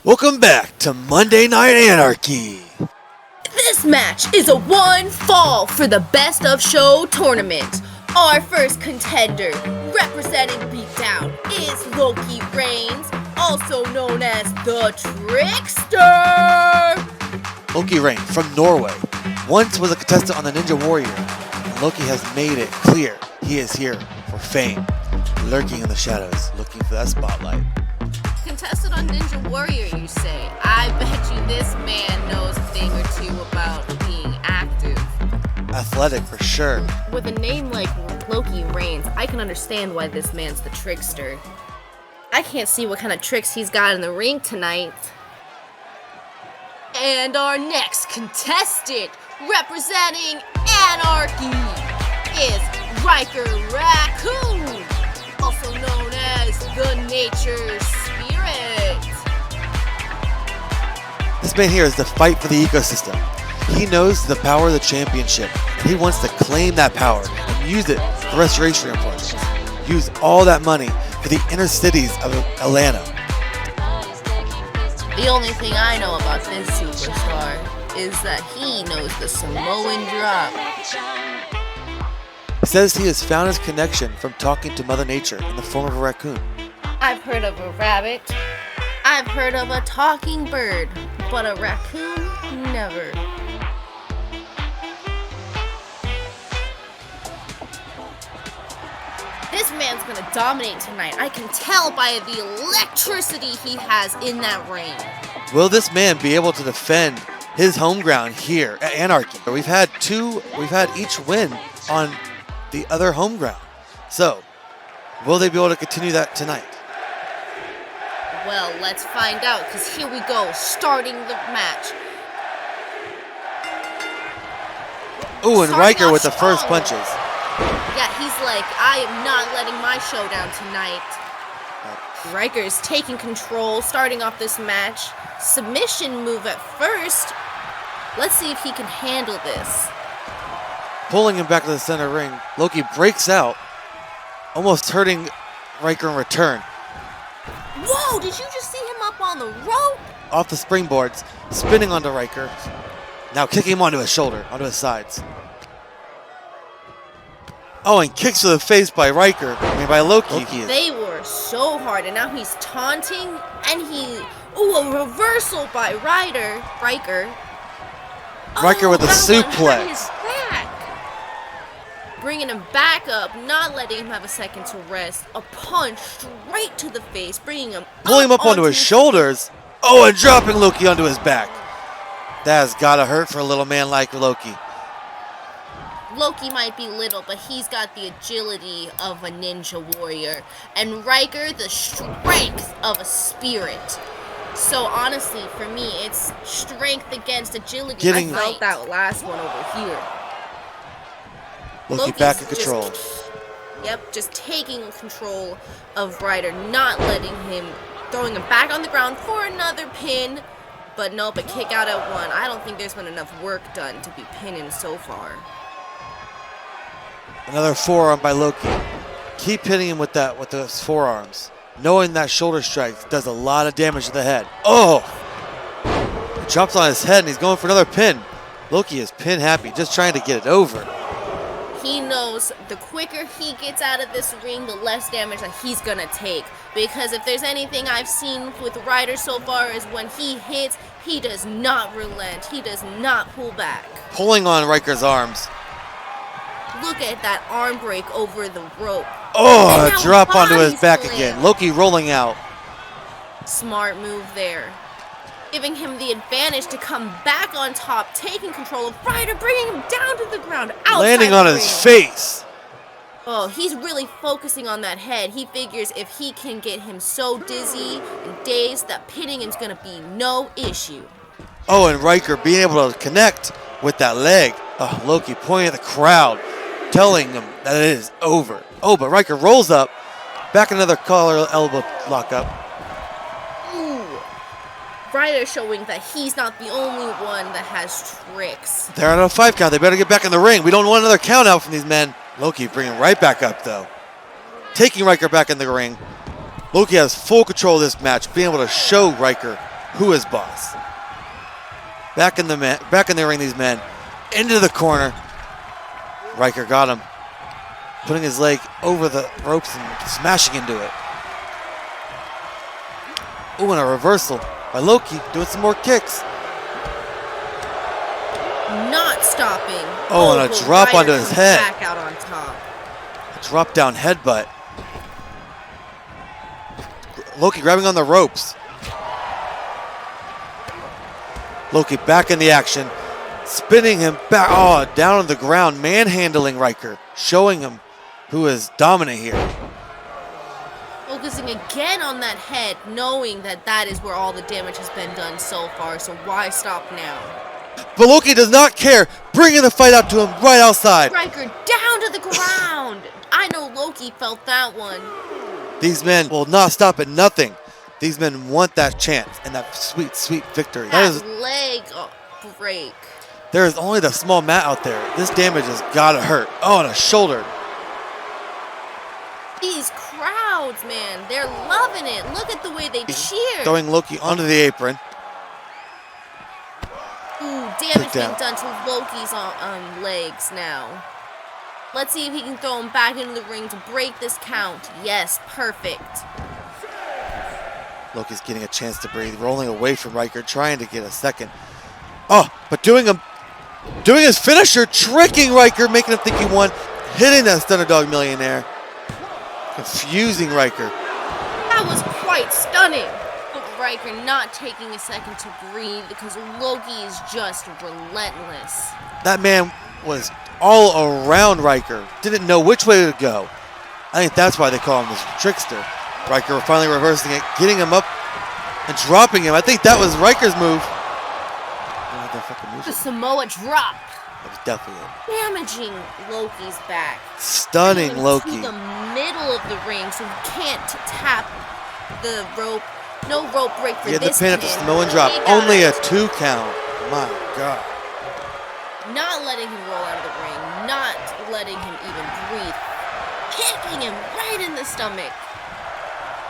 Welcome back to Monday Night Anarchy. This match is a one fall for the best of show tournament. Our first contender, representing Beatdown, is Loki Reigns, also known as the Trickster. Loki Reigns from Norway once was a contestant on the Ninja Warrior, and Loki has made it clear he is here for fame, lurking in the shadows, looking for that spotlight. Contestant on Ninja Warrior, you say? I bet you this man knows a thing or two about being active. Athletic for sure. With a name like Loki Reigns, I can understand why this man's the Trickster. I can't see what kind of tricks he's got in the ring tonight. And our next contestant, representing Anarchy, is Ryker Raccoon, also known as the Nature Spirit. This man here is the fight for the ecosystem. He knows the power of the championship, and he wants to claim that power and use it for restoration efforts. Use all that money for the inner cities of Atlanta. The only thing I know about this superstar is that he knows the Samoan drop. He says he has found his connection from talking to Mother Nature in the form of a raccoon. I've heard of a rabbit. I've heard of a talking bird, but a raccoon, never. This man's gonna dominate tonight. I can tell by the electricity he has in that ring. Will this man be able to defend his home ground here at Anarchy? We've had each win on the other home ground. So, will they be able to continue that tonight? Well, let's find out, because here we go, starting the match. Ooh, and Ryker with the first punches. Yeah, he's like, I am not letting my show down tonight. Ryker is taking control, starting off this match. Submission move at first. Let's see if he can handle this. Pulling him back to the center ring, Loki breaks out, almost hurting Ryker in return. Whoa, did you just see him up on the rope? Off the springboards, spinning onto Ryker. Now kicking him onto his shoulder, onto his sides. Oh, and kicks to the face by by Loki. They were so hard, and now he's taunting, and a reversal by Ryker. Ryker with a suplex. Bringing him back up, not letting him have a second to rest. A punch straight to the face, bringing him pulling him up onto his shoulders. Oh, and dropping Loki onto his back. That has gotta hurt for a little man like Loki. Loki might be little, but he's got the agility of a ninja warrior. And Ryker, the strength of a spirit. So honestly, for me, it's strength against agility. I felt that last one over here. Loki back in control. Just taking control of Ryker, not letting him, throwing him back on the ground for another pin. But nope, a kick out at one. I don't think there's been enough work done to be pinning so far. Another forearm by Loki. Keep hitting him with those forearms. Knowing that shoulder strike does a lot of damage to the head. Oh! He drops on his head and he's going for another pin. Loki is pin happy, just trying to get it over. He knows the quicker he gets out of this ring, the less damage that he's gonna take. Because if there's anything I've seen with Ryker so far is when he hits, he does not relent. He does not pull back. Pulling on Ryker's arms. Look at that arm break over the rope. Oh, a drop onto his back again. Loki rolling out. Smart move there. Giving him the advantage to come back on top, taking control of Ryker, bringing him down to the ground. Landing on his face. Oh, he's really focusing on that head. He figures if he can get him so dizzy and dazed that pinning him's going to be no issue. Oh, and Ryker being able to connect with that leg. Oh, Loki pointing at the crowd, telling them that it is over. Oh, but Ryker rolls up. Back another collar elbow lockup. Ooh. Ryker showing that he's not the only one that has tricks. They're on a 5 count. They better get back in the ring. We don't want another count out from these men. Loki bringing right back up, though. Taking Ryker back in the ring. Loki has full control of this match, being able to show Ryker who is boss. Back in the ring, these men into the corner. Ryker got him, putting his leg over the ropes and smashing into it. Ooh, and a reversal by Loki, doing some more kicks. Not stopping. Oh, and a drop Ryder onto his head. Back out on top. A drop down headbutt. Loki grabbing on the ropes. Loki back in the action, spinning him back, down on the ground, manhandling Ryker, showing him who is dominant here. Focusing again on that head, knowing that that is where all the damage has been done so far, so why stop now? But Loki does not care, bringing the fight out to him right outside. Ryker down to the ground. I know Loki felt that one. These men will not stop at nothing. These men want that chance and that sweet, sweet victory. That leg break. There is only the small mat out there. This damage has got to hurt. Oh, and a shoulder. These crowds, man, they're loving it. Look at the way they cheer. Throwing Loki onto the apron. Ooh, damage being done to Loki's legs now. Let's see if he can throw him back into the ring to break this count. Yes, perfect. Loki's getting a chance to breathe, rolling away from Ryker, trying to get a second. Oh, but doing his finisher, tricking Ryker, making him think he won, hitting that Stunner Dog Millionaire, confusing Ryker. That was quite stunning. But Ryker not taking a second to breathe because Loki is just relentless. That man was all around Ryker, didn't know which way to go. I think that's why they call him this trickster. Ryker finally reversing it, getting him up and dropping him. I think that was Ryker's move. The Samoa drop. That was definitely it. Damaging Loki's back. Stunning Loki. To the middle of the ring, so he can't tap the rope. No rope break for this the pin at the Samoan drop. Only a 2 count. My God. Not letting him roll out of the ring. Not letting him even breathe. Kicking him right in the stomach.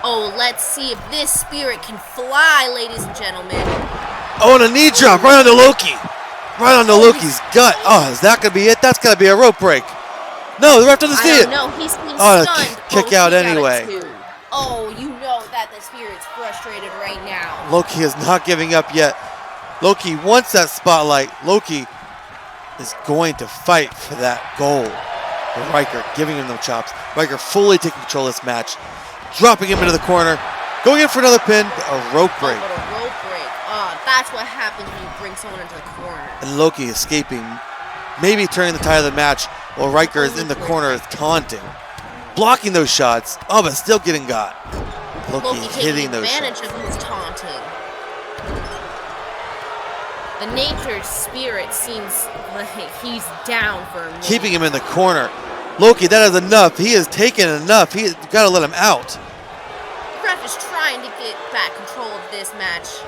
Oh, let's see if this spirit can fly, ladies and gentlemen. Oh, and a knee drop right onto Loki. Right onto Loki's gut. Oh, is that going to be it? That's got to be a rope break. No, the ref doesn't see it. No, he's being stunned. Kick out anyway. Oh, you know that the spirit's frustrated right now. Loki is not giving up yet. Loki wants that spotlight. Loki is going to fight for that gold. But Ryker giving him the chops. Ryker fully taking control of this match. Dropping him into the corner. Going in for another pin. A rope break. But a rope break. That's what happens when you bring someone into the corner. And Loki escaping. Maybe turning the tide of the match while Ryker is in the corner is taunting. Blocking those shots. Oh, but still getting got. Loki hitting those shots. Advantage of his taunting. The nature's spirit seems like he's down for a minute. Keeping him in the corner. Loki, that is enough. He has taken enough. He's got to let him out. The ref is trying to get back control of this match.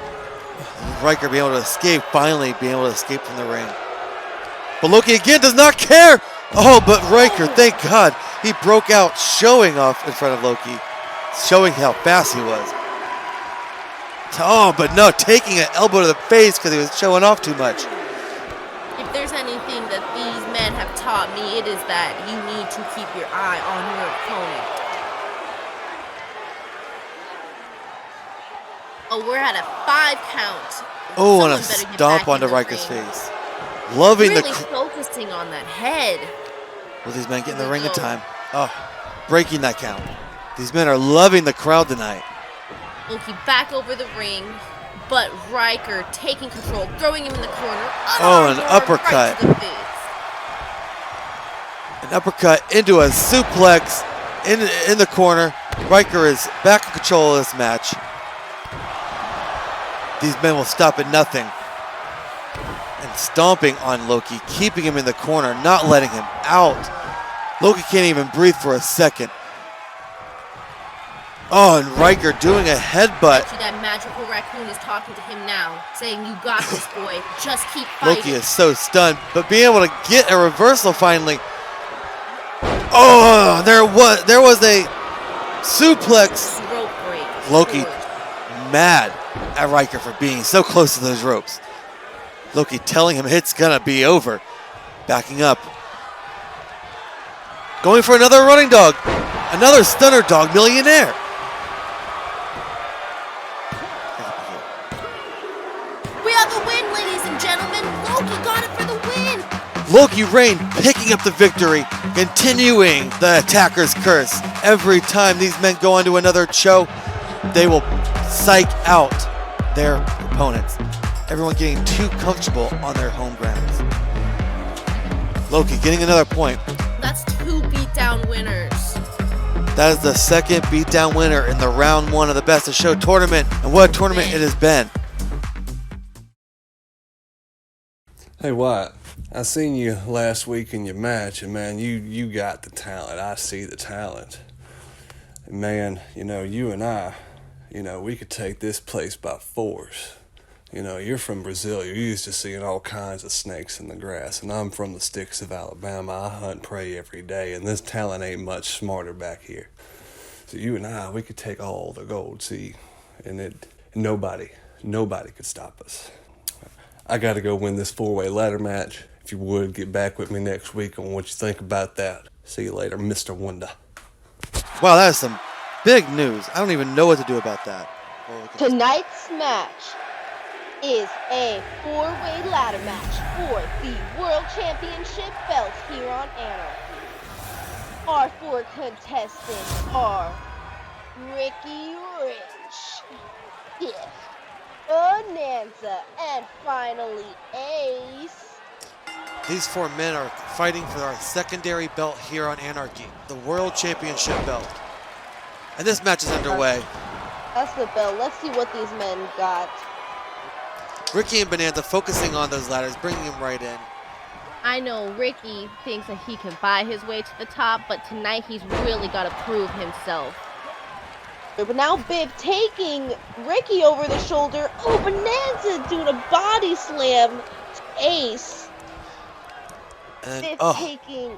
Ryker being able to escape, finally being able to escape from the ring. But Loki again does not care. Oh, but Ryker, thank God, he broke out, showing off in front of Loki, showing how fast he was. Oh, but no, taking an elbow to the face because he was showing off too much. If there's anything that these men have taught me, it is that you need to keep your eye on your opponent. Oh, we're at a 5 count. Oh, and a stomp onto Ryker's face. Loving really focusing on that head. Will these men get in the ring in time? Oh, breaking that count. These men are loving the crowd tonight. Loki back over the ring, but Ryker taking control, throwing him in the corner. Oh, an uppercut. Right to the face. An uppercut into a suplex in the corner. Ryker is back in control of this match. These men will stop at nothing. And stomping on Loki, keeping him in the corner, not letting him out. Loki can't even breathe for a second. Oh, and Ryker doing a headbutt. That magical raccoon is talking to him now, saying, "You got this, boy. Just keep fighting." Loki is so stunned, but being able to get a reversal finally. Oh, there was a suplex. Rope break. Loki mad at Ryker for being so close to those ropes. Loki telling him it's gonna be over. Backing up. Going for another running dog. Another stunner dog millionaire. We have a win, ladies and gentlemen. Loki got it for the win. Loki Rain picking up the victory, continuing the attacker's curse. Every time these men go onto another show, they will psych out their opponents. Everyone getting too comfortable on their home grounds. Loki getting another point. That's 2 beatdown winners. That is the second beatdown winner in the round 1 of the Best of Show tournament. And what a tournament it has been. Hey Wyatt, I seen you last week in your match, and man, you got the talent. I see the talent. And man, you and I, we could take this place by force. You're from Brazil. You're used to seeing all kinds of snakes in the grass, and I'm from the sticks of Alabama. I hunt prey every day, and this talent ain't much smarter back here. So you and I, we could take all the gold, see, and nobody could stop us. I got to go win this 4-way ladder match. If you would, get back with me next week on what you think about that. See you later, Mr. Wonder. Wow, that is some big news. I don't even know what to do about that. Tonight's match is a 4-way ladder match for the World Championship belt here on Anarchy. Our 4 contestants are Ricky Rich, Biff, Bonanza, and finally Ace. These 4 men are fighting for our secondary belt here on Anarchy, the World Championship belt. And this match is underway. That's the belt. Let's see what these men got. Ricky and Bonanza focusing on those ladders, bringing him right in. I know Ricky thinks that he can buy his way to the top, but tonight he's really got to prove himself. But now Biff taking Ricky over the shoulder. Oh, Bonanza doing a body slam to Ace. And Biff taking...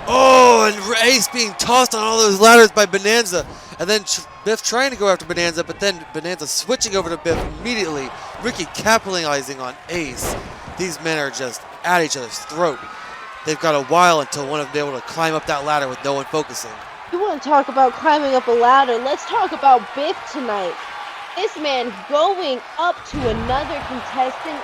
Oh, and Ace being tossed on all those ladders by Bonanza. And then Biff trying to go after Bonanza, but then Bonanza switching over to Biff immediately. Ricky capitalizing on Ace. These men are just at each other's throat. They've got a while until one of them is able to climb up that ladder with no one focusing. You want to talk about climbing up a ladder? Let's talk about Biff tonight. This man going up to another contestant,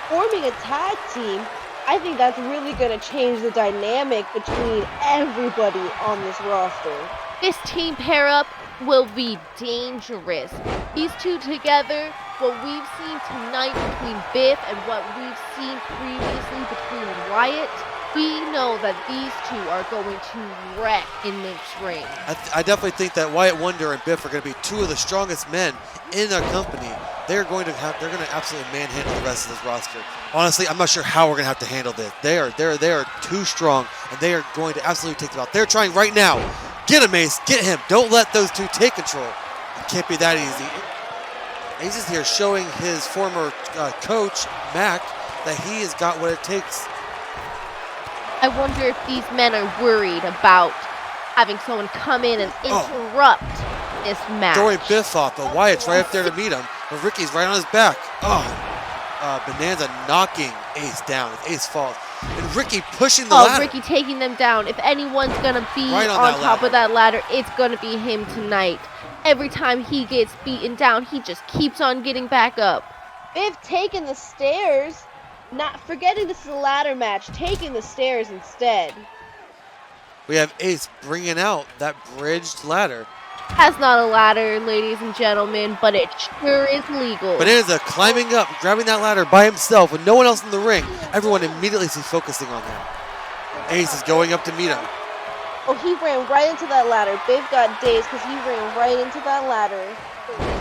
forming a tag team. I think that's really going to change the dynamic between everybody on this roster. This team pair-up will be dangerous. These 2 together, what we've seen tonight between Biff and what we've seen previously between Wyatt, we know that these 2 are going to wreck in this ring. I definitely think that Wyatt Wonder and Biff are going to be 2 of the strongest men in their company. They're going to absolutely manhandle the rest of this roster. Honestly, I'm not sure how we're going to have to handle this. They are too strong, and they are going to absolutely take them out. They're trying right now. Get him, Ace. Get him. Don't let those 2 take control. It can't be that easy. Ace is here showing his former coach, Mac, that he has got what it takes. I wonder if these men are worried about having someone come in and interrupt this match. Throwing Biff off, but Wyatt's right up there to meet him. But Ricky's right on his back. Bonanza knocking Ace down as Ace falls. And Ricky pushing the ladder. Ricky taking them down. If anyone's going to be right on top of that ladder, it's going to be him tonight. Every time he gets beaten down, he just keeps on getting back up. Biff taking the stairs. Not forgetting this is a ladder match, taking the stairs instead. We have Ace bringing out that bridged ladder. That's not a ladder, ladies and gentlemen, but it sure is legal. Bonanza climbing up, grabbing that ladder by himself with no one else in the ring. Everyone immediately is focusing on him. Ace is going up to meet him. Oh, he ran right into that ladder. Biff got dazed because he ran right into that ladder.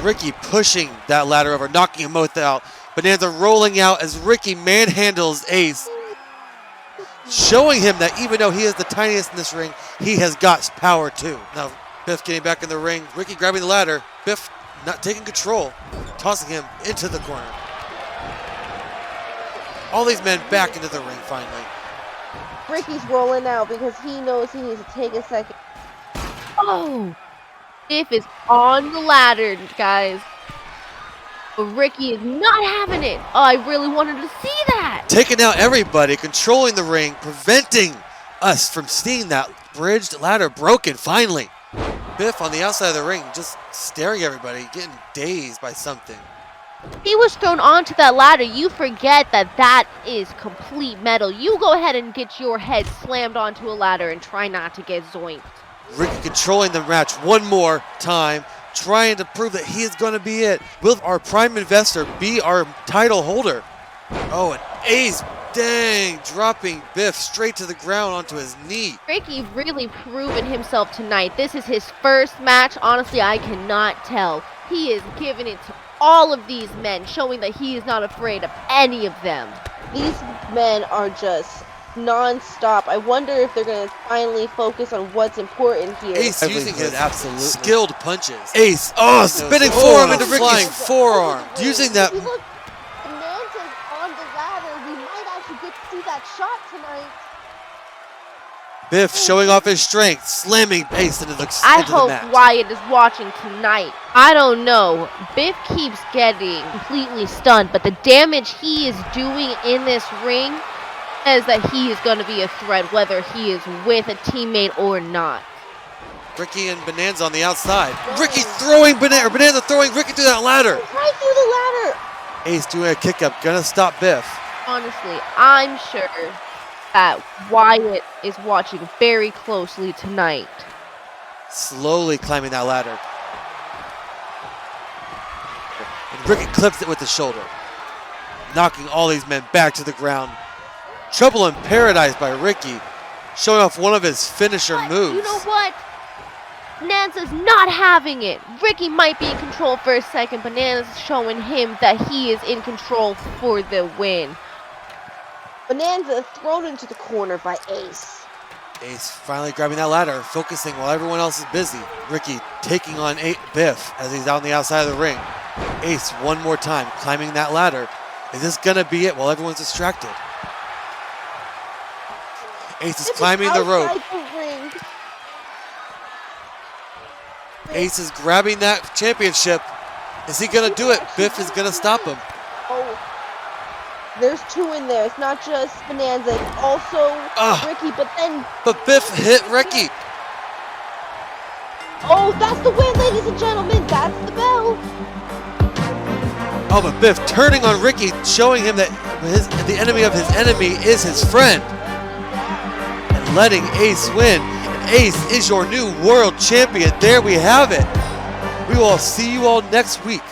Ricky pushing that ladder over, knocking him both out. Bonanza rolling out as Ricky manhandles Ace, showing him that even though he is the tiniest in this ring, he has got power too. Now, Biff getting back in the ring, Ricky grabbing the ladder, Biff not taking control, tossing him into the corner. All these men back into the ring finally. Ricky's rolling out because he knows he needs to take a second. Oh! Biff is on the ladder, guys. But Ricky is not having it. Oh, I really wanted to see that. Taking out everybody, controlling the ring, preventing us from seeing that bridged ladder broken finally. Biff on the outside of the ring, just staring at everybody, getting dazed by something. He was thrown onto that ladder. You forget that that is complete metal. You go ahead and get your head slammed onto a ladder and try not to get zoinked. Ricky controlling the match one more time, trying to prove that he is going to be it. Will our prime investor be our title holder? Oh, an ace. Dang, dropping Biff straight to the ground onto his knee. Ricky really proven himself tonight. This is his first match. Honestly, I cannot tell. He is giving it to all of these men, showing that he is not afraid of any of them. These men are just non-stop. I wonder if they're going to finally focus on what's important here. Ace using his absolutely skilled punches. Ace, spinning forearm into Ricky's forearm. Using that. If you look, Bonanza's on the ladder. We might actually get to see that shot tonight. Biff showing off his strength, slamming Ace into the I into hope the mat. Wyatt is watching tonight. I don't know. Biff keeps getting completely stunned, but the damage he is doing in this ring says that he is going to be a threat, whether he is with a teammate or not. Ricky and Bonanza on the outside. Ricky throwing Bonanza throwing Ricky through that ladder. Right through the ladder. Ace doing a kick up, gonna stop Biff. Honestly, I'm sure that Wyatt is watching very closely tonight. Slowly climbing that ladder. And Ricky clips it with the shoulder, knocking all these men back to the ground. Trouble in Paradise by Ricky, showing off one of his finisher moves. You know what? Bonanza's not having it. Ricky might be in control for a second. Bonanza's showing him that he is in control for the win. Bonanza thrown into the corner by Ace. Ace finally grabbing that ladder, focusing while everyone else is busy. Ricky taking on Biff as he's out on the outside of the ring. Ace one more time climbing that ladder. Is this gonna be it while everyone's distracted? Ace is climbing the rope. Ace is grabbing that championship. Is he gonna do it? Biff is gonna stop him. Oh, there's two in there. It's not just Bonanza, it's also Ricky, But Biff hit Ricky. Oh, that's the win, ladies and gentlemen. That's the bell. Oh, but Biff turning on Ricky, showing him that the enemy of his enemy is his friend. And letting Ace win. And Ace is your new world champion. There we have it. We will see you all next week.